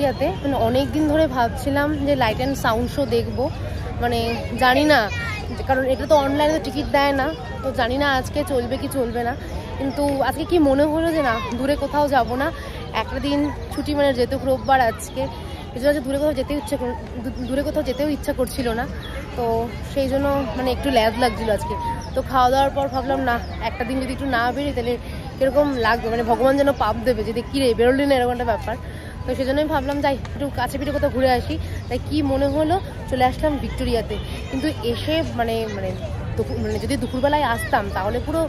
ভিক্টোরিয়াতে। মানে অনেক দিন ধরে ভাবছিলাম যে লাইট অ্যান্ড সাউন্ড শো দেখবো, মানে জানি না, কারণ এটা তো অনলাইনে টিকিট দেয় না, তো জানি না আজকে চলবে কি চলবে না। কিন্তু আজকে কি মনে হলো যে না, দূরে কোথাও যাব না, একটা দিন ছুটি, মানে যেহেতু রোববার আজকে, এই জন্য দূরে কোথাও যেতেও ইচ্ছা করছিল না, তো সেই জন্য মানে একটু ল্যাজ লাগছিল আজকে। তো খাওয়া দাওয়ার পর ভাবলাম না, একটা দিন যদি একটু না বেরোই তাহলে কীরকম লাগবে, মানে ভগবান যেন পাপ দেবে যদি কী রে বেরোলি না, এরকম একটা ব্যাপার। তো সেই জন্যই ভাবলাম যাই একটু কাছে পিঠে কোথাও ঘুরে আসি। তাই কি মনে হলো চলে আসলাম ভিক্টোরিয়াতে। কিন্তু এসে মানে যদি দুপুরবেলায় আসতাম তাহলে পুরো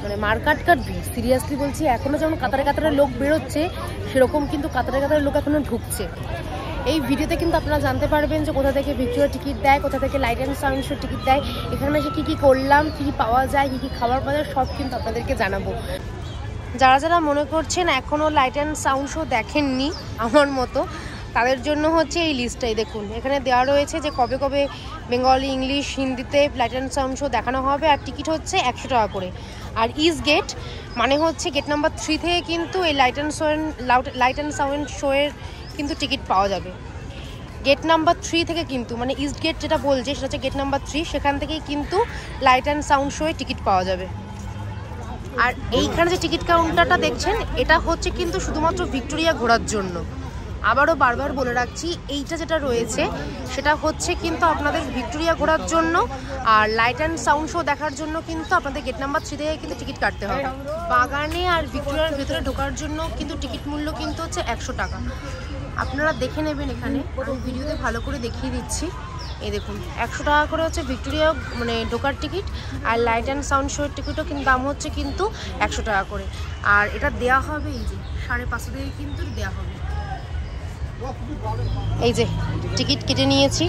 মানে মারকাট ভিড়, সিরিয়াসলি বলছি। এখনও যেমন কাতারে কাতারে লোক বেরোচ্ছে, সেরকম কিন্তু কাতারে কাতারে লোক এখনও ঢুকছে। এই ভিডিওতে কিন্তু আপনারা জানতে পারবেন যে কোথা থেকে ভিক্টোরিয়া টিকিট দেয়, কোথা থেকে light and sound show ticket দেয়, এখানে এসে কী কী করলাম, কী কী পাওয়া যায়, কী কী খাবার পাওয়া যায়, সব কিন্তু আপনাদেরকে জানাবো। যারা যারা মনে করছেন এখনও লাইট অ্যান্ড সাউন্ড শো দেখেননি আমার মতো, তাদের জন্য হচ্ছে এই লিস্টটাই। দেখুন এখানে দেওয়া রয়েছে যে কবে কবে বেঙ্গলি, ইংলিশ, হিন্দিতে লাইট অ্যান্ড সাউন্ড শো দেখানো হবে, আর টিকিট হচ্ছে 100 টাকা করে। আর ইস্ট গেট মানে হচ্ছে গেট নাম্বার 3 থেকে কিন্তু এই লাইট অ্যান্ড সাউন্ড শোয়ের কিন্তু টিকিট পাওয়া যাবে। গেট নাম্বার 3 থেকে কিন্তু, মানে ইস্ট গেট যেটা বলছে সেটা হচ্ছে গেট নাম্বার 3, সেখান থেকেই কিন্তু লাইট অ্যান্ড সাউন্ড শোয়ে টিকিট পাওয়া যাবে। আর এইখানে যে টিকিট কাউন্টারটা দেখছেন, এটা হচ্ছে কিন্তু শুধুমাত্র ভিক্টোরিয়া ঘোরার জন্য। আবারও বারবার বলে রাখছি, এইটা যেটা রয়েছে সেটা হচ্ছে কিন্তু আপনাদের ভিক্টোরিয়া ঘোরার জন্য, আর লাইট অ্যান্ড সাউন্ড শো দেখার জন্য কিন্তু আপনাদের গেট নাম্বার 3 থেকে কিন্তু টিকিট কাটতে হবে। বাগানে আর ভিক্টোরিয়ার ভেতরে ঢোকার জন্য কিন্তু টিকিট মূল্য কিন্তু হচ্ছে 100 টাকা। আপনারা দেখে নেবেন, এখানে আমি ভিডিওতে ভালো করে দেখিয়ে দিচ্ছি। এই দেখুন 100 টাকা করে হচ্ছে ভিক্টোরিয়া মানে ঢোকার টিকিট, আর লাইট অ্যান্ড সাউন্ড শোয়ের টিকিটও কিন্তু দাম হচ্ছে কিন্তু 100 টাকা করে। আর এটা দেওয়া হবে এই যে 550 থেকে কিন্তু দেওয়া হবে। এই যে টিকিট কেটে নিয়েছি,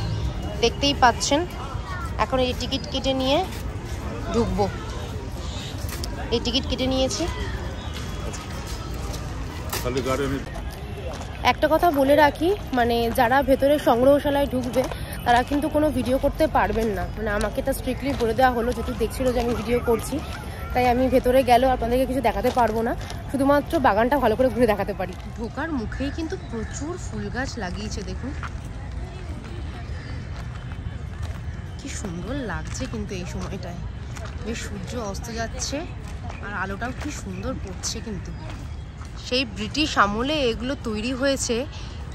দেখতেই পাচ্ছেন। এখন এই টিকিট কেটে নিয়ে ঢুকবো। এই টিকিট কেটে নিয়েছি। একটা কথা বলে রাখি, মানে যারা ভেতরে সংগ্রহশালায় ঢুকবে তারা কিন্তু কোনো ভিডিও করতে পারবেন না। মানে আমাকে এটা স্ট্রিক্টলি বলে দেওয়া হলো, যেহেতু দেখছিল যে আমি ভিডিও করছি, তাই আমি ভেতরে গেলেও আপনাদেরকে কিছু দেখাতে পারবো না, শুধুমাত্র বাগানটা ভালো করে ঘুরে দেখাতে পারি। ঢোকার মুখেই কিন্তু প্রচুর ফুল গাছ লাগিয়েছে, দেখুন কি সুন্দর লাগছে কিন্তু এই সময়টায়। বেশ সূর্য অস্ত যাচ্ছে আর আলোটাও কি সুন্দর পড়ছে। কিন্তু সেই ব্রিটিশ আমলে এগুলো তৈরি হয়েছে,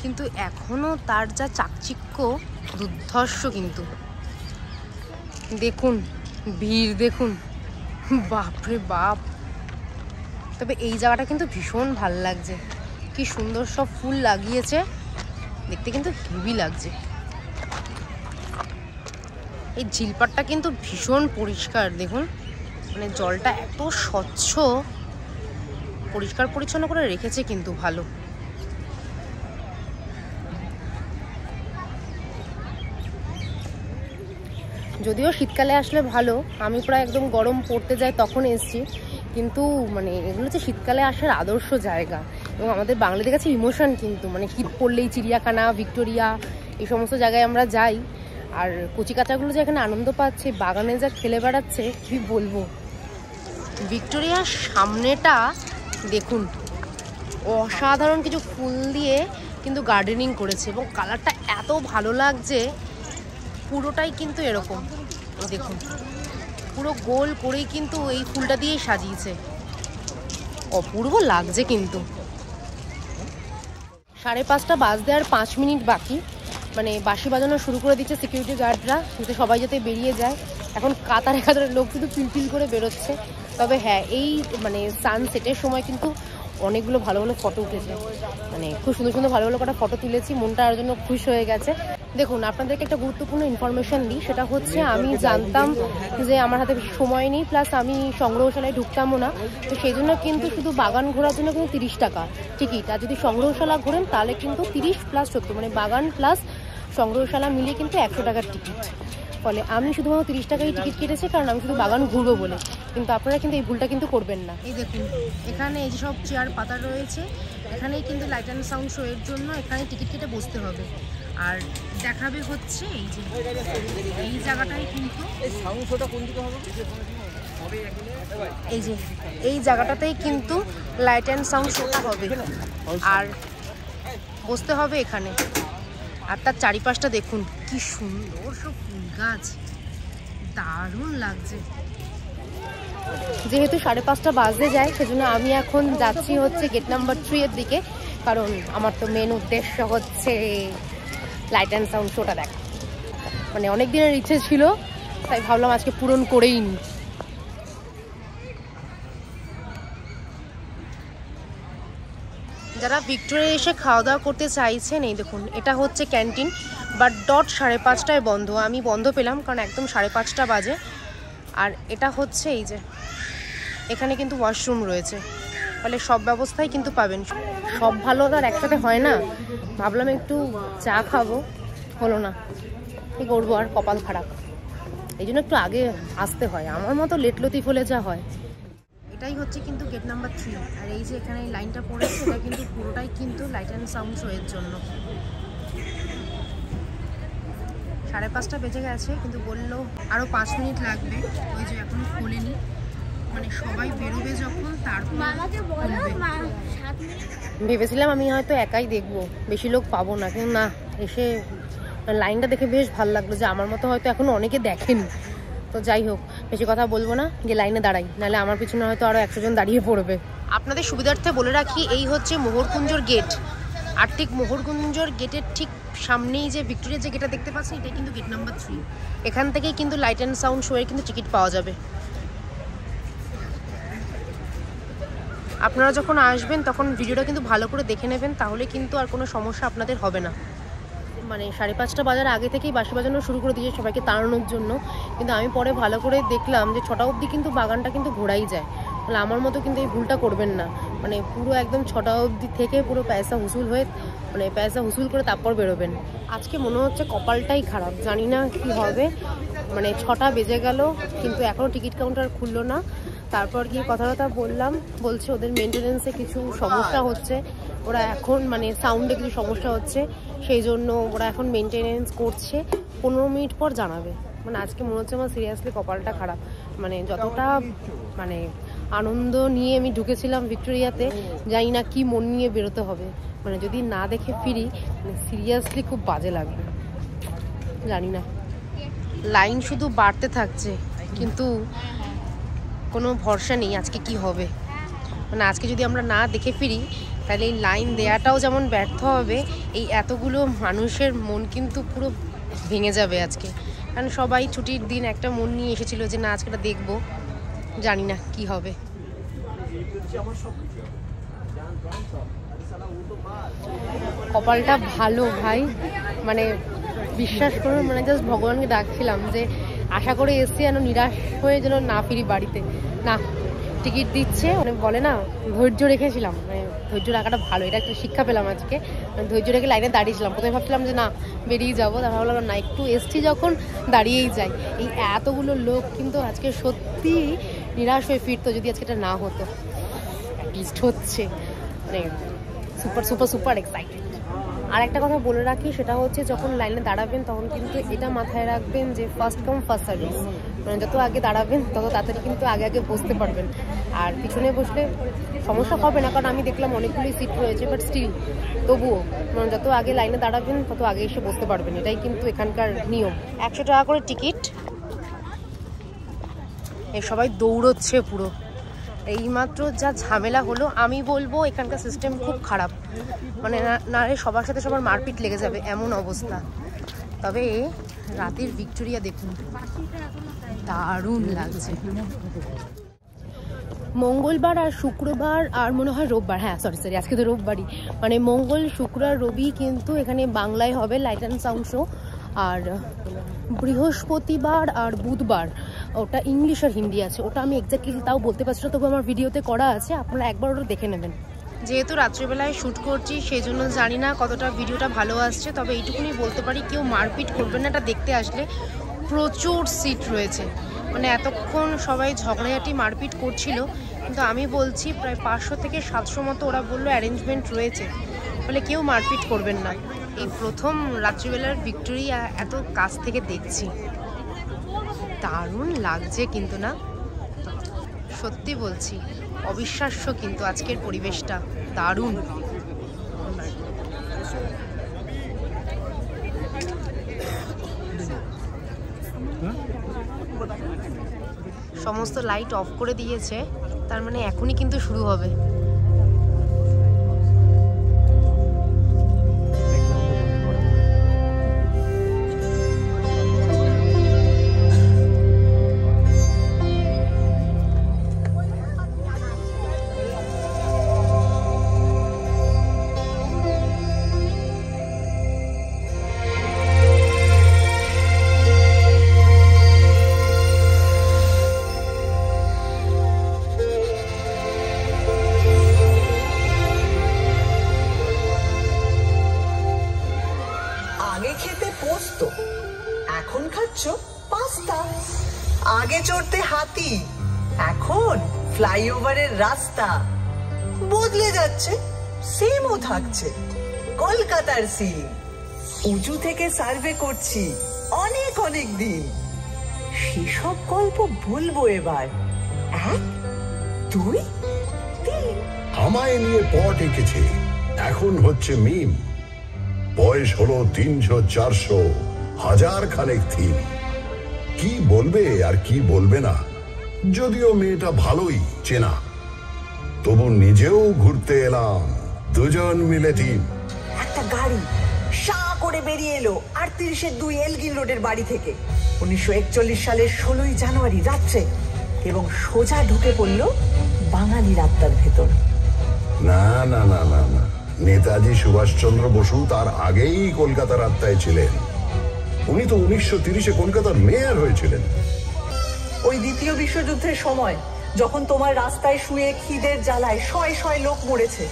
কিন্তু এখনও তার যা চাকচিক্য দুর্ধর্ষ। কিন্তু দেখুন ভিড়, দেখুন বাপরে বাপ। তবে এই জায়গাটা কিন্তু ভীষণ ভাল লাগছে, কি সুন্দর সব ফুল লাগিয়েছে, দেখতে কিন্তু হেভি লাগছে। এই ঝিলপাটটা কিন্তু ভীষণ পরিষ্কার, দেখুন মানে জলটা এত স্বচ্ছ, পরিষ্কার পরিচ্ছন্ন করে রেখেছে কিন্তু ভালো। যদিও শীতকালে আসলে ভালো, আমি প্রায় একদম গরম পড়তে যাই তখন এসছি, কিন্তু মানে এগুলো হচ্ছে শীতকালে আসার আদর্শ জায়গা। এবং আমাদের বাঙালিদের কাছে ইমোশন কিন্তু, মানে শীত পড়লেই চিড়িয়াখানা, ভিক্টোরিয়া, এই সমস্ত জায়গায় আমরা যাই। আর কচিকাচাগুলো যে এখানে আনন্দ পাচ্ছে, বাগানে যা খেলে বেড়াচ্ছে, কি বলবো। ভিক্টোরিয়ার সামনেটা দেখুন, অসাধারণ কিছু ফুল দিয়ে কিন্তু গার্ডেনিং করেছে, এবং কালারটা এত ভালো লাগছে। পুরোটাই কিন্তু এরকম, দেখুন পুরো গোল করেই কিন্তু এই ফুলটা দিয়েই সাজিয়েছে, অপূর্ব লাগছে কিন্তু। 5:30 বাজতে আর 5 মিনিট বাকি, মানে বাঁশি বাজানো শুরু করে দিচ্ছে সিকিউরিটি গার্ডরা, যাতে সবাই যাতে বেরিয়ে যায়। এখন কাতারে কাতারে লোক শুধু পিলপিল করে বেরোচ্ছে। তবে হ্যাঁ, এই মানে সানসেটের সময় কিন্তু অনেকগুলো ভালো ভালো ফটো উঠেছে, মানে খুব সুন্দর সুন্দর ভালো ভালো কটা ফটো তুলেছি, মনটা আর জন্য খুশি হয়ে গেছে। দেখুন আপনাদেরকে একটা গুরুত্বপূর্ণ ইনফরমেশন দিই, সেটা হচ্ছে আমি জানতাম যে আমার হাতে বেশি সময় নেই, প্লাস আমি সংগ্রহশালায় ঢুকতামও না, তো সেই জন্য কিন্তু শুধু বাগান ঘোরার জন্য কিন্তু 30 টাকা টিকিট। আর যদি সংগ্রহশালা ঘোরেন তাহলে কিন্তু 30 + 70, মানে বাগান প্লাস সংগ্রহশালা মিলিয়ে কিন্তু 100 টাকার টিকিট। ফলে আমি শুধুমাত্র 30 টাকায় টিকিট কেটেছি, কারণ আমি শুধু বাগান ঘুরবো বলে। কিন্তু আপনারা কিন্তু এই ভুলটা কিন্তু করবেন না। এই দেখুন এখানে এই যে সব চেয়ার পাতা রয়েছে, এখানেই কিন্তু লাইট অ্যান্ড সাউন্ড শো এর জন্য এখানে টিকিট কেটে বসতে হবে। আর দেখাবে হচ্ছে এই যে এই জায়গাটাই কিন্তু সাউন্ড শোটা কোন দিকে হবে, এই যে এই জায়গাটাতেই কিন্তু লাইট অ্যান্ড সাউন্ড শোটা হবে। আর বসতে হবে এখানে। আর তার চারিপাশটা দেখুন কি সুন্দর সব ফুল গাছ, দারুণ লাগছে। যেহেতু 5:30 বাজতে যায়, সেজন্য আমি এখন যাচ্ছি হচ্ছে গেট নাম্বার 3 এর দিকে, কারণ আমার তো মেন উদ্দেশ্য হচ্ছে লাইট অ্যান্ড সাউন্ড শোটা দেখা। মানে অনেক দিনের ইচ্ছে ছিল, তাই ভাবলাম আজকে পূরণ করেই নি। যারা ভিক্টোরিয়া এসে খাওয়া দাওয়া করতে চাইছেন, এই দেখুন এটা হচ্ছে ক্যান্টিন, বাট ডট 5:30টায় বন্ধ। আমি বন্ধ পেলাম কারণ একদম 5:30 বাজে। আর এটা হচ্ছে এই যে এখানে কিন্তু ওয়াশরুম রয়েছে, ফলে সব ব্যবস্থাই কিন্তু পাবেন। সব ভালো তো আর একসাথে হয় না, ভাবলাম একটু চা খাবো, হলো না, কি করবো আর, কপাল খারাপ। এই জন্য একটু আগে আসতে হয়, আমার মতো লেট লতিফ হলে যা হয়। এটাই হচ্ছে কিন্তু গেট নাম্বার 3। আর এই যে এখানে এই লাইনটা পড়েছে, এটা কিন্তু পুরোটাই কিন্তু লাইট অ্যান্ড সাউন্ড শো এর জন্য। 5:30 বেজে গেছে, কিন্তু বললো আরও 5 মিনিট লাগবে। ওই যে এখনো খোলেনি, মানে সবাই বেরোবে যখন তারপর। ভেবেছিলাম আমি হয়তো একাই দেখবো, বেশি লোক পাবো না, কিন্তু না, এসে লাইনটা দেখে বেশ ভালো লাগলো যে আমার মতো হয়তো এখনো অনেকে দেখেনি। তো যাই হোক, বেশি কথা বলবো না, গিয়ে লাইনে দাঁড়াই, নাহলে আমার পিছনে হয়তো আরও 100 জন দাঁড়িয়ে পড়বে। আপনাদের সুবিধার্থে বলে রাখি, এই হচ্ছে মোহরকুঞ্জর গেট। আর ঠিক মোহরকুঞ্জর গেটের ঠিক সামনেই যে ভিক্টোরিয়া যে গেটটা দেখতে পাচ্ছেন, এটাই কিন্তু গেট নাম্বার 3। এখান থেকেই কিন্তু লাইট অ্যান্ড সাউন্ড শো এর কিন্তু টিকিট পাওয়া যাবে। আপনারা যখন আসবেন তখন ভিডিওটা কিন্তু ভালো করে দেখে নেবেন, তাহলে কিন্তু আর কোনো সমস্যা আপনাদের হবে না। মানে 5:30 বাজার আগে থেকেই বাঁশি বাজানো শুরু করে দিয়েছে সবাইকে তাড়ানোর জন্য, কিন্তু আমি পরে ভালো করে দেখলাম যে 6টা অবধি কিন্তু বাগানটা কিন্তু ঘোরাই যায়। তাহলে আমার মতো কিন্তু এই ভুলটা করবেন না, মানে পুরো একদম 6টা অবধি থেকে পুরো পয়সা হুসুল হয়ে, মানে পয়সা হুসুল করে তারপর বেরোবেন। আজকে মনে হচ্ছে কপালটাই খারাপ, জানি না কি হবে। মানে 6টা বেজে গেল, কিন্তু এখনও টিকিট কাউন্টার খুললো না। তারপর গিয়ে কথা বললাম, বলছে ওদের মেনটেনেন্সে কিছু সমস্যা হচ্ছে, ওরা এখন মানে সাউন্ডে কিছু সমস্যা হচ্ছে, সেই জন্য ওরা এখন মেনটেনেন্স করছে, 15 মিনিট পর জানাবে। মানে আজকে মনে হচ্ছে আমার সিরিয়াসলি কপালটা খারাপ। মানে যতটা মানে আনন্দ নিয়ে আমি ঢুকেছিলাম ভিক্টোরিয়াতে, জানি না কি মন নিয়ে বেরোতে হবে। মানে যদি না দেখে ফিরি, মানে সিরিয়াসলি খুব বাজে লাগবে, জানি না। লাইন শুধু বাড়তে থাকছে, কিন্তু কোনো ভরসা নেই আজকে কি হবে। মানে আজকে যদি আমরা না দেখে ফিরি, তাহলে এই লাইন দেওয়াটাও যেমন ব্যর্থ হবে, এই এতগুলো মানুষের মন কিন্তু পুরো ভেঙে যাবে আজকে। কারণ সবাই ছুটির দিন একটা মন নিয়ে এসেছিল যে না আজকেটা দেখবো, জানি না কি হবে। কপালটা ভালো ভাই, মানে বিশ্বাস করুন, মানে জাস্ট ভগবানকে ডাকছিলাম যে আশা করে এসছি যেন নিরাশ হয়ে যেন না ফিরি বাড়িতে। না, টিকিট দিচ্ছে, মানে বলে না ধৈর্য রেখেছিলাম, মানে ধৈর্য রাখাটা ভালো, এটা একটা শিক্ষা পেলাম আজকে। মানে ধৈর্য রেখে লাইনে দাঁড়িয়েছিলাম, প্রথমে ভাবছিলাম যে না বেরিয়ে যাবো, তারপর ভাবলাম না একটু এসছি যখন দাঁড়িয়েই যাই। এই এতগুলো লোক কিন্তু আজকে সত্যি নিরাশ হয়ে ফিরতো যদি আজকে এটা না হতো। অ্যাটলিস্ট হচ্ছে, মানে সুপার সুপার সুপার এক্সাইটেড। আর একটা কথা বলে রাখি, সেটা হচ্ছে যখন লাইনে দাঁড়াবেন তখন কিন্তু এটা মাথায় রাখবেন যে ফার্স্ট কাম ফার্স্ট সার্ভিস। মানে যত আগে দাঁড়াবেন তত তাড়াতাড়ি কিন্তু আগে বসতে পারবেন। আর পিছনে বসলে সমস্যা হবে না, কারণ আমি দেখলাম অনেকগুলোই সিট রয়েছে, বাট স্টিল তবুও মানে যত আগে লাইনে দাঁড়াবেন তত আগে এসে বসতে পারবেন, এটাই কিন্তু এখানকার নিয়ম। 100 টাকা করে টিকিট। এ সবাই দৌড়চ্ছে পুরো, এইমাত্র যা ঝামেলা হলো, আমি বলবো এখানকার সিস্টেম খুব খারাপ। মানে না সবার সাথে সবার মারপিট লেগে যাবে এমন অবস্থা। তবে রাতের ভিক্টোরিয়া দেখুন, দারুণ লাগছে। মঙ্গলবার আর শুক্রবার আর মনে হয় রোববার, হ্যাঁ সরি আজকে তো রোববারই, মানে মঙ্গল শুক্র আর রবি কিন্তু এখানে বাংলায় হবে লাইট অ্যান্ড সাউন্ড শো। আর বৃহস্পতিবার আর বুধবার ওটা ইংলিশ আর হিন্দি আছে, ওটা আমি এক্স্যাক্টলি তাও বলতে পারছি না, তবু আমার ভিডিওতে করা আছে, আপনারা একবার ওটা দেখে নেবেন। যেহেতু রাত্রিবেলায় শ্যুট করছি সেই জন্য জানি না কতটা ভিডিওটা ভালো আসছে, তবে এইটুকুনি বলতে পারি কেউ মারপিট করবেন না, এটা দেখতে আসলে প্রচুর সিট রয়েছে। মানে এতক্ষণ সবাই ঝগড়াঝাটি মারপিট করছিল, কিন্তু আমি বলছি প্রায় 500 থেকে 700 মতো ওরা বললো অ্যারেঞ্জমেন্ট রয়েছে, ফলে কেউ মারপিট করবেন না। এই প্রথম রাত্রিবেলার ভিক্টোরিয়া এত কাছ থেকে দেখছি, দারুণ লাগছে কিন্তু, না সত্যি বলছি অবিশ্বাস্য কিন্তু আজকের পরিবেশটা দারুণ। সমস্ত লাইট অফ করে দিয়েছে, তার মানে এখনই কিন্তু শুরু হবে। এখন খাচ্ছ পাস্তা। আগে চড়তে হাতি, এখন ফ্লাইওভারের রাস্তা। বদলে যাচ্ছে, সেমও থাকছে কলকাতার সিন। উঁচু থেকে সার্ভে করছি অনেক অনেক দিন, সেসব গল্প বলবো এবার। 1 2 3। আমায় নিয়ে পট এঁকেছে, এখন হচ্ছে মিম। বয়স হলো 300 400 হাজার খানেক থিম। কি বলবে আর কি বলবে না, যদিও মেয়েটা ভালোই চেনা, তবু নিজেও ঘুরতে এলাম, দুজন মিলে টিম। একটা গাড়ি সা করে বেরিয়ে এলো 38-2 এলগিন রোডের বাড়ি থেকে 1941 সালের 16ই জানুয়ারি রাত্রে, এবং সোজা ঢুকে পড়ল বাঙালির আত্মার ভেতর। না না না না না, নেতাজি সুভাষচন্দ্র বসু তার আগেই কলকাতার আত্মায় ছিলেন। উনি তো 1930-এ কলকাতার মেয়র হয়েছিলেন। ওই দ্বিতীয় বিশ্বযুদ্ধের সময় যখন তোমার রাস্তায় শুয়ে খিদের জ্বালায় শয়ে শয়ে লোক মরেছে,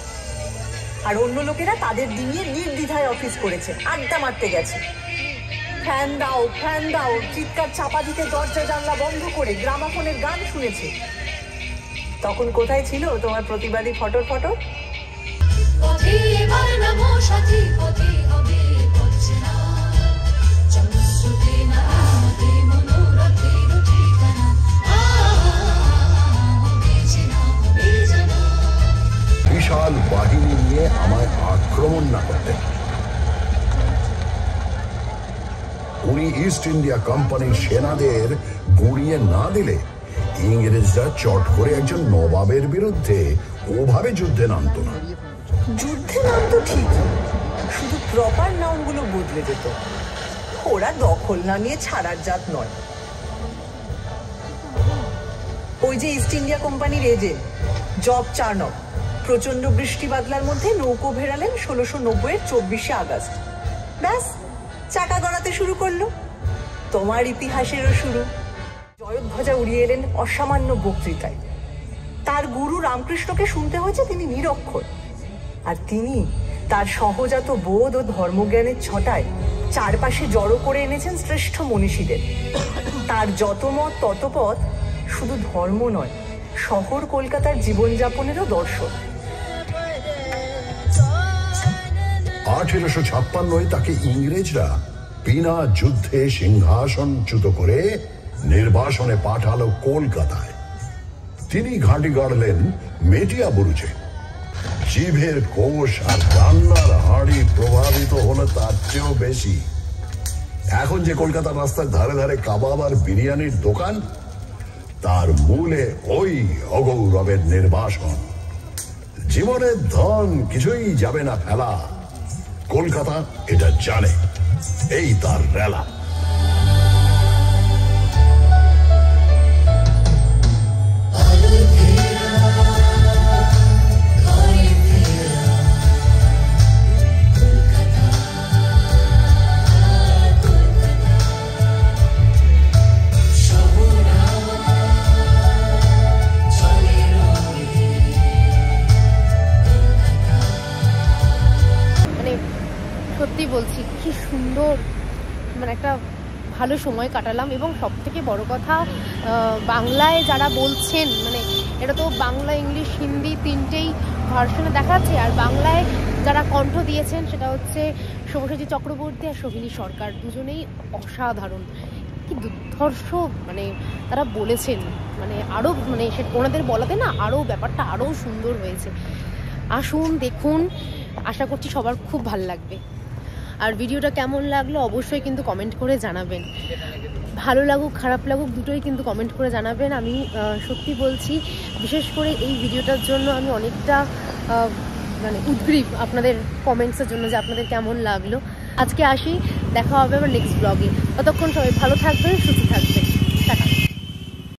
আর অন্য লোকেরা তাদের নিয়ে নির্দ্বিধায় অফিস করেছে, আড্ডা মারতে গেছে। ফ্যান দাও ফ্যান দাও চিৎকার চাপা দিতে দরজা জানলা বন্ধ করে গ্রামাফোনের গান শুনেছে। তখন কোথায় ছিল তোমার প্রতিবাদী ফটর ফটর? বিশাল বাহিনী নিয়ে আমায় আক্রমণ না করতেন। উনি ইস্ট ইন্ডিয়া কোম্পানির সেনাদের গুঁড়িয়ে না দিলে ইংরেজরা চট করে একজন নবাবের বিরুদ্ধে ওভাবে যুদ্ধে নামতো না। যুদ্ধে নামতো ঠিক, শুধু প্রপার নামগুলো বদলে যেত। ওরা দখল না নিয়ে ছাড়ার জাত নয়। ওই যে ইস্ট ইন্ডিয়া কোম্পানির এজেন্ট জব চার্নক প্রচন্ড বৃষ্টি বাদলার মধ্যে নৌকো ভেড়ালেন 1690-এর 24শে আগস্ট। ব্যাস, চাকা গড়াতে শুরু করলো। তোমার ইতিহাসেরও শুরু। জয়ধ্বজা উড়িয়ে এলেন অসামান্য বক্তৃতায়। তার গুরু রামকৃষ্ণকে শুনতে হয়েছে তিনি নিরক্ষর, আর তিনি তার সহজাত বোধ ও ধর্মজ্ঞানের ছটায় চারপাশে জড়ো করে এনেছেন শ্রেষ্ঠ মনীষীদের। তার যত মত তত পথ শুধু ধর্ম নয়, শহর কলকাতার জীবনযাপনেরও দর্শন। 1856-এ তাকে ইংরেজরা বিনা যুদ্ধে সিংহাসনচ্যুত করে নির্বাসনে পাঠালো কলকাতায়। তিনি ঘাঁটি গাড়লেন মেটিয়া বুরুজে। জিভের কোষ আর রান্নার হাঁড়ি প্রভাবিত হলো তার চেয়েও বেশি। এখন যে কলকাতার রাস্তার ধারে ধারে কাবাব আর বিরিয়ানির দোকান, তার মূলে ওই অগৌরবের নির্বাসন। জীবনের ধন কিছুই যাবে না ফেলা, কলকাতা এটা জানে, এই তার রেলা। সত্যি বলছি, কি সুন্দর, মানে একটা ভালো সময় কাটালাম। এবং সব থেকে বড় কথা, বাংলায় যারা বলছেন, মানে এটা তো বাংলা ইংলিশ হিন্দি তিনটেই ভার্সনে দেখাচ্ছে, আর বাংলায় যারা কণ্ঠ দিয়েছেন সেটা হচ্ছে শুভশ্রী চক্রবর্তী আর সোহিনী সরকার। দুজনেই অসাধারণ, কি দুর্ধর্ষ মানে তারা বলেছেন, মানে আরও মানে ওনাদের বলাতে না আরও ব্যাপারটা আরও সুন্দর হয়েছে। আসুন দেখুন, আশা করছি সবার খুব ভালো লাগবে। আর ভিডিওটা কেমন লাগলো অবশ্যই কিন্তু কমেন্ট করে জানাবেন। ভালো লাগুক খারাপ লাগুক দুটোই কিন্তু কমেন্ট করে জানাবেন। আমি সত্যি বলছি, বিশেষ করে এই ভিডিওটার জন্য আমি অনেকটা মানে উদ্গ্রীব আপনাদের কমেন্টসের জন্য, যে আপনাদের কেমন লাগলো। আজকে আসি, দেখা হবে আবার নেক্সট ব্লগে। ততক্ষণ সবাই ভালো থাকবেন, সুস্থ থাকবেন।